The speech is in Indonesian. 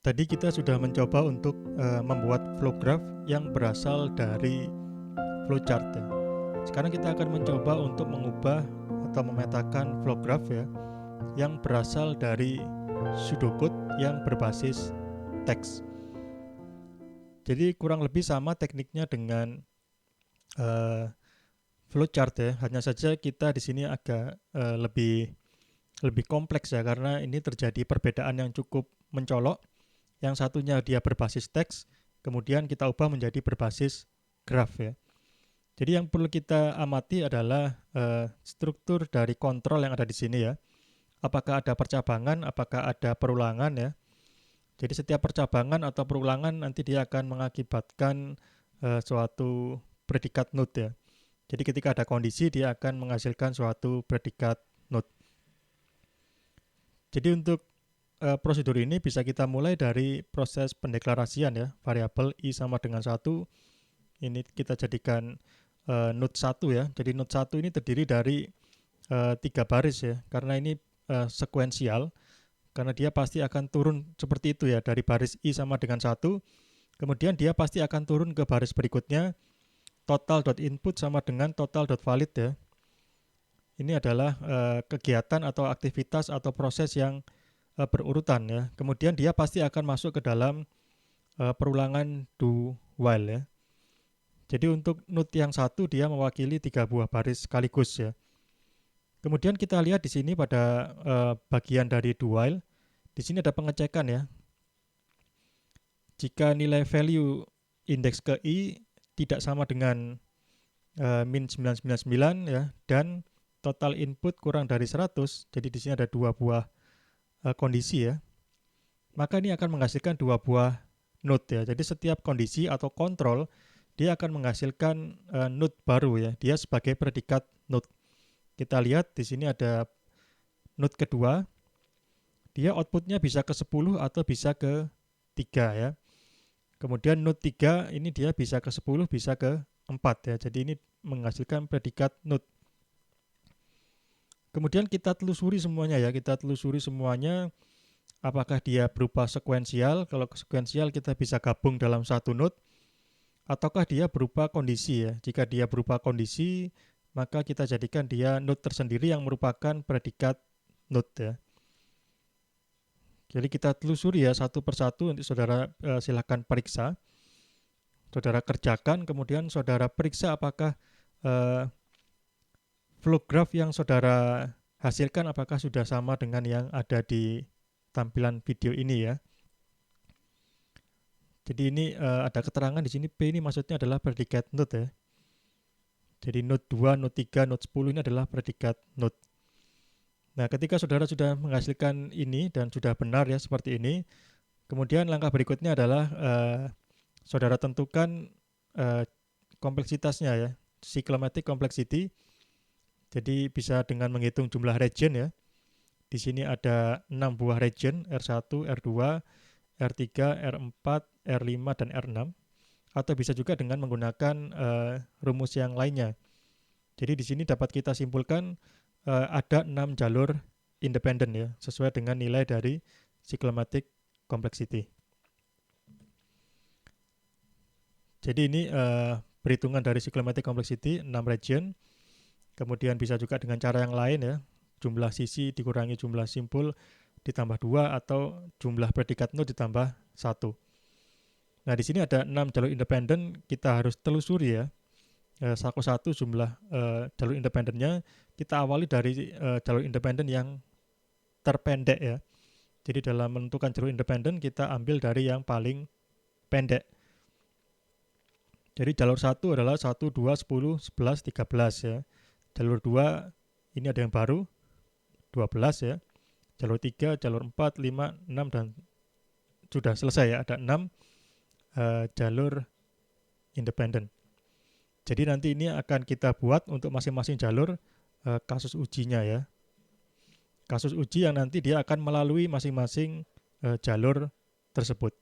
Tadi kita sudah mencoba untuk membuat flow graph yang berasal dari flowchart ya. Sekarang kita akan mencoba untuk mengubah atau memetakan flow graph ya yang berasal dari pseudocode yang berbasis teks. Jadi kurang lebih sama tekniknya dengan flowchart ya. Hanya saja kita di sini agak lebih kompleks ya, karena ini terjadi perbedaan yang cukup mencolok. Yang satunya dia berbasis teks, kemudian kita ubah menjadi berbasis graph ya. Jadi yang perlu kita amati adalah struktur dari kontrol yang ada di sini ya. Apakah ada percabangan, apakah ada perulangan ya. Jadi setiap percabangan atau perulangan nanti dia akan mengakibatkan suatu predikat node ya. Jadi ketika ada kondisi dia akan menghasilkan suatu predikat node. Jadi untuk prosedur ini bisa kita mulai dari proses pendeklarasian ya, variabel i sama dengan 1. Ini kita jadikan node 1 ya. Jadi node 1 ini terdiri dari 3 baris ya, karena ini sekuensial, karena dia pasti akan turun seperti itu ya, dari baris i sama dengan 1, kemudian dia pasti akan turun ke baris berikutnya, total.input sama dengan total.valid ya. Ini adalah kegiatan atau aktivitas atau proses yang berurutan ya. Kemudian dia pasti akan masuk ke dalam perulangan do while ya. Jadi untuk node yang satu dia mewakili 3 buah baris sekaligus ya. Kemudian kita lihat di sini pada bagian dari do while, di sini ada pengecekan ya. Jika nilai value indeks ke i tidak sama dengan min 999 ya, dan total input kurang dari 100, jadi di sini ada 2 buah kondisi ya, maka ini akan menghasilkan 2 buah node ya. Jadi setiap kondisi atau kontrol dia akan menghasilkan node baru ya. Dia sebagai predikat node. Kita lihat di sini ada node kedua. Dia outputnya bisa ke 10 atau bisa ke 3 ya. Kemudian node 3 ini dia bisa ke 10, bisa ke 4 ya. Jadi ini menghasilkan predikat node. Kemudian kita telusuri semuanya ya. Kita telusuri semuanya. Apakah dia berupa sekuensial? Kalau sekuensial kita bisa gabung dalam satu node, ataukah dia berupa kondisi ya. Jika dia berupa kondisi, maka kita jadikan dia node tersendiri yang merupakan predikat node ya. Jadi kita telusuri ya satu persatu, nanti saudara silakan periksa. Saudara kerjakan, kemudian saudara periksa apakah flow graph yang saudara hasilkan apakah sudah sama dengan yang ada di tampilan video ini ya. Jadi ini ada keterangan di sini P ini maksudnya adalah predikat node ya. Jadi node 2, node 3, node 10 ini adalah predikat node. Nah, ketika saudara sudah menghasilkan ini dan sudah benar ya seperti ini, kemudian langkah berikutnya adalah saudara tentukan kompleksitasnya ya, cyclomatic complexity. Jadi bisa dengan menghitung jumlah region ya. Di sini ada 6 buah region, R1, R2, R3, R4, R5, dan R6. Atau bisa juga dengan menggunakan rumus yang lainnya. Jadi di sini dapat kita simpulkan ada 6 jalur independen ya, sesuai dengan nilai dari cyclomatic complexity. Jadi ini perhitungan dari cyclomatic complexity 6 region. Kemudian bisa juga dengan cara yang lain ya, jumlah sisi dikurangi jumlah simpul ditambah 2 atau jumlah predikat node ditambah 1. Nah, di sini ada 6 jalur independen, kita harus telusuri ya. Satu jumlah jalur independennya, kita awali dari jalur independen yang terpendek ya. Jadi dalam menentukan jalur independen kita ambil dari yang paling pendek. Jadi jalur 1 adalah 1, 2, 10, 11, 13 ya. Jalur 2 ini ada yang baru 12 ya. Jalur 3, jalur 4, 5, 6 dan sudah selesai ya, ada 6 jalur independen. Jadi nanti ini akan kita buat untuk masing-masing jalur kasus ujinya ya. Kasus uji yang nanti dia akan melalui masing-masing jalur tersebut.